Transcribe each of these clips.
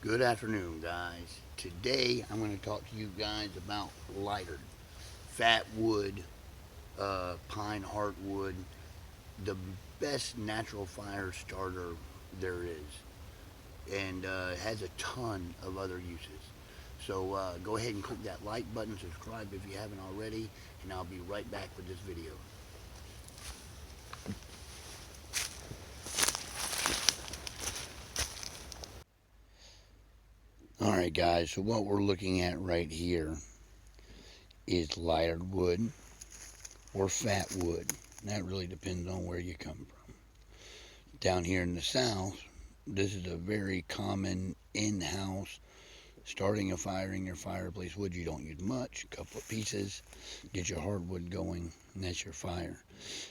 Good afternoon, guys. Today I'm going to talk to you guys about lighter, fat wood, pine heartwood, the best natural fire starter there is, and it has a ton of other uses. So go ahead and click that like button, subscribe if you haven't already, and I'll be right back with this video. Alright guys, so what we're looking at right here is lighter wood or fat wood. That really depends on where you come from. Down here in the south, this is a very common in-house starting a fire in your fireplace wood. You don't use much, a couple of pieces, get your hardwood going, and that's your fire.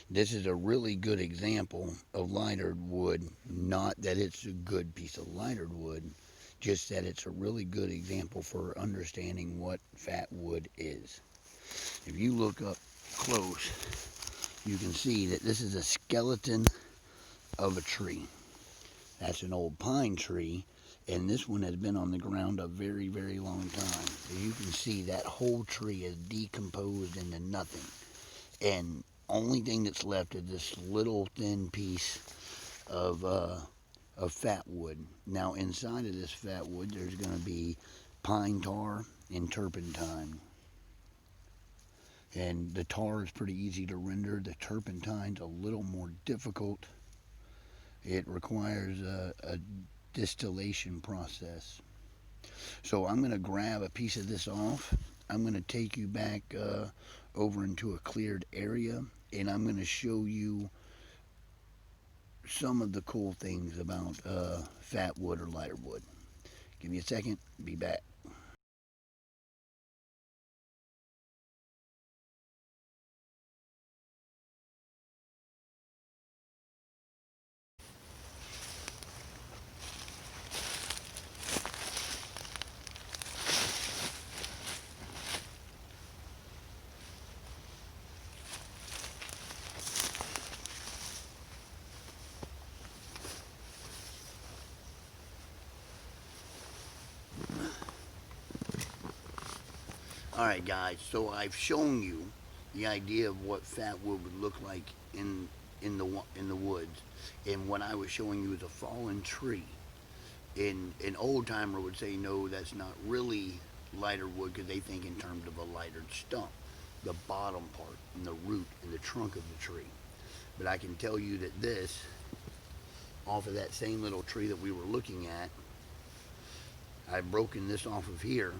This is a really good example of lighter wood, not that it's a good piece of lighter wood, just that it's a really good example for understanding what fat wood is. If you look up close, you can see that this is a skeleton of a tree. That's an old pine tree, and this one has been on the ground a very, very long time. As you can see, that whole tree is decomposed into nothing, and only thing that's left is this little thin piece of fat wood. Now inside of this fat wood, there's going to be pine tar and turpentine. And the tar is pretty easy to render. The turpentine's a little more difficult. It requires a distillation process. So I'm going to grab a piece of this off. I'm going to take you back over into a cleared area, and I'm going to show you some of the cool things about fat wood or lighter wood. Give me a second, be back. Alright guys, so I've shown you the idea of what fat wood would look like in the woods, and what I was showing you is a fallen tree. And an old timer would say no, that's not really lighter wood, because they think in terms of a lighter stump, the bottom part and the root and the trunk of the tree. But I can tell you that this, off of that same little tree that we were looking at, I've broken this off of here,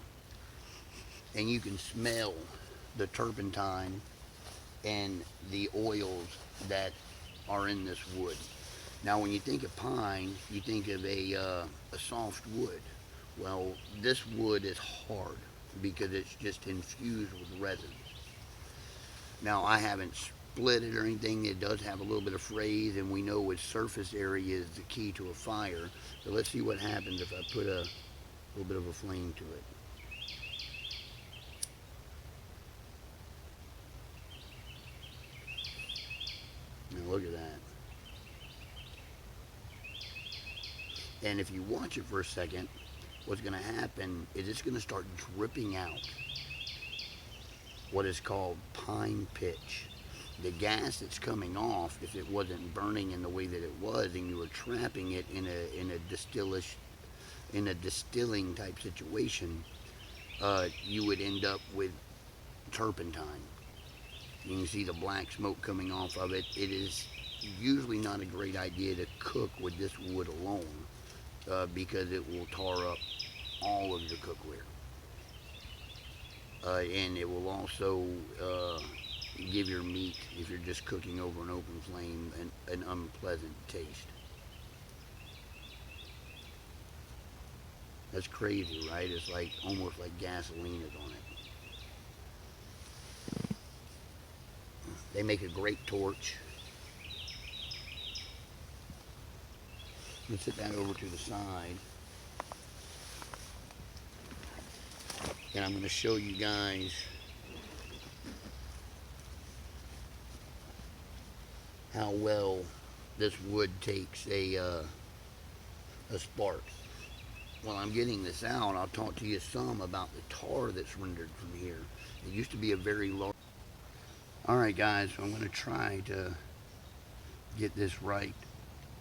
and you can smell the turpentine and the oils that are in this wood. Now when you think of pine, you think of a soft wood. Well, this wood is hard because it's just infused with resin. Now I haven't split it or anything. It does have a little bit of frays, and we know its surface area is the key to a fire. So let's see what happens if I put a little bit of a flame to it. Now look at that. And if you watch it for a second, what's going to happen is it's going to start dripping out what is called pine pitch. The gas that's coming off, if it wasn't burning in the way that it was, and you were trapping it in a distilling type situation, you would end up with turpentine. You can see the black smoke coming off of it. It is usually not a great idea to cook with this wood alone, because it will tar up all of your cookware. And it will also give your meat, if you're just cooking over an open flame, an unpleasant taste. That's crazy, right? It's like almost like gasoline is on it. They make a great torch. Let's sit that over to the side. And I'm going to show you guys how well this wood takes a spark. while I'm getting this out, I'll talk to you some about the tar that's rendered from here. It used to be a very large. Alright guys, so I'm going to try to get this right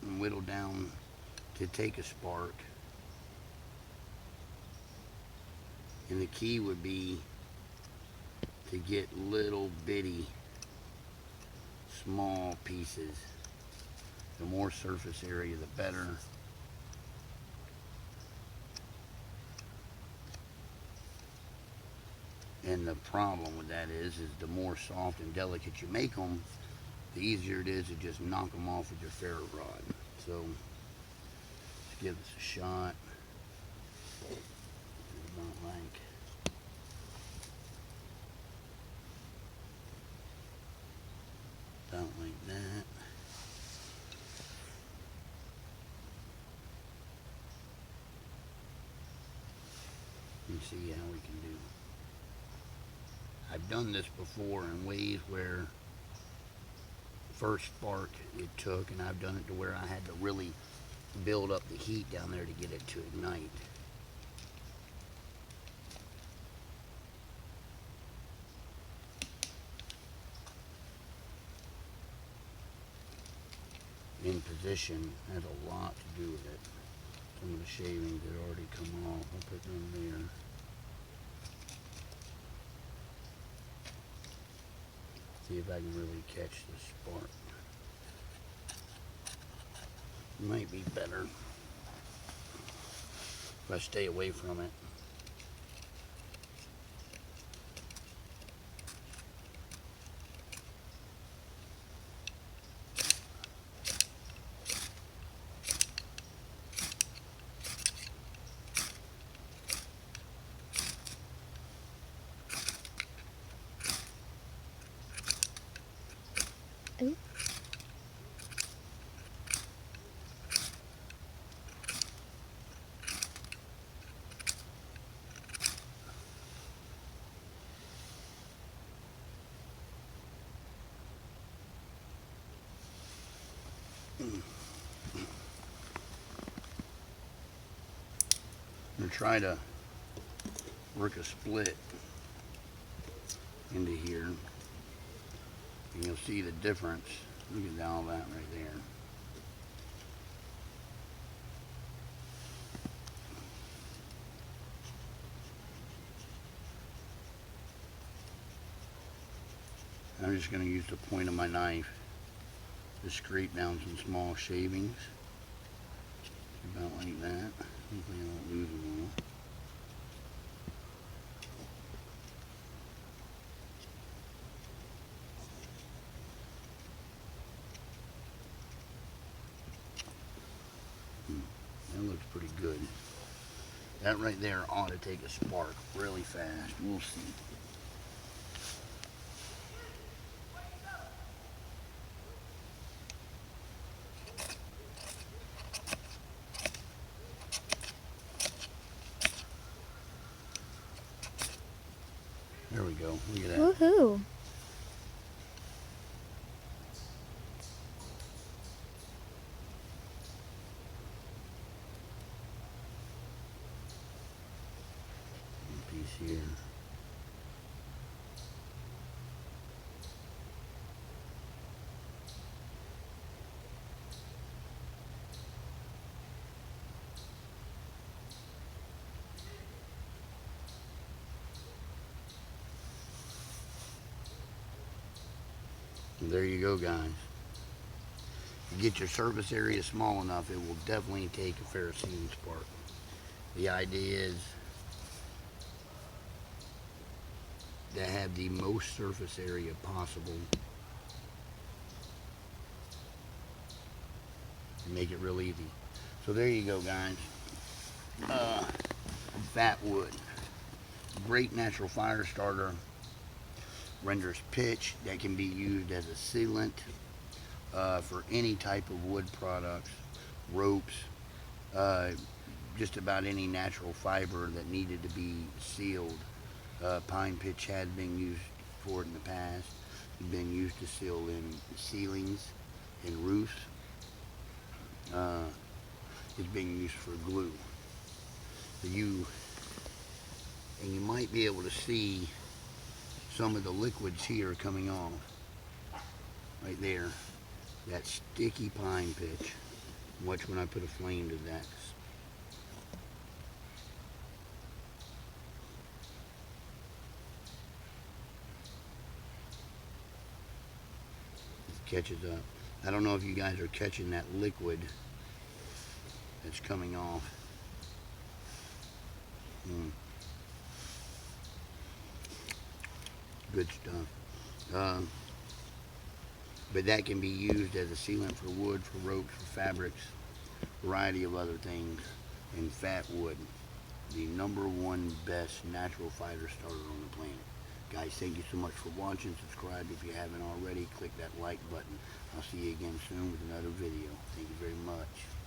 and whittle down to take a spark. And the key would be to get little bitty small pieces. The more surface area, the better. And the problem with that is the more soft and delicate you make them, the easier it is to just knock them off with your ferro rod. So let's give this a shot. About like that. And see how we can do. I've done this before in ways where first spark it took, and I've done it to where I had to really build up the heat down there to get it to ignite. In position has a lot to do with it. Some of the shavings that already come off, I'll put them there. See if I can really catch the spark. Might be better if I stay away from it. I'm going to try to work a split into here, and you'll see the difference. Look at all that right there. I'm just going to use the point of my knife to scrape down some small shavings, about like that. Hopefully I don't lose them all. That looks pretty good. That right there ought to take a spark really fast. We'll see. There we go. Look at that. Woohoo! Piece here. There you go, guys. You get your surface area small enough, it will definitely take a ferrocene spark. The idea is to have the most surface area possible and make it real easy. So there you go, guys. Fatwood. Great natural fire starter. Renders pitch that can be used as a sealant for any type of wood products, ropes, just about any natural fiber that needed to be sealed. Pine pitch had been used for it in the past. It's been used to seal in ceilings and roofs. It's being used for glue. You might be able to see some of the liquids here coming off right there. That sticky pine pitch. Watch when I put a flame to that. It catches up. I don't know if you guys are catching that liquid that's coming off. Good stuff. But that can be used as a sealant for wood, for ropes, for fabrics, variety of other things. And Fatwood, the #1 best natural fire starter on the planet. Guys, thank you so much for watching. Subscribe if you haven't already. Click that like button. I'll see you again soon with another video. Thank you very much.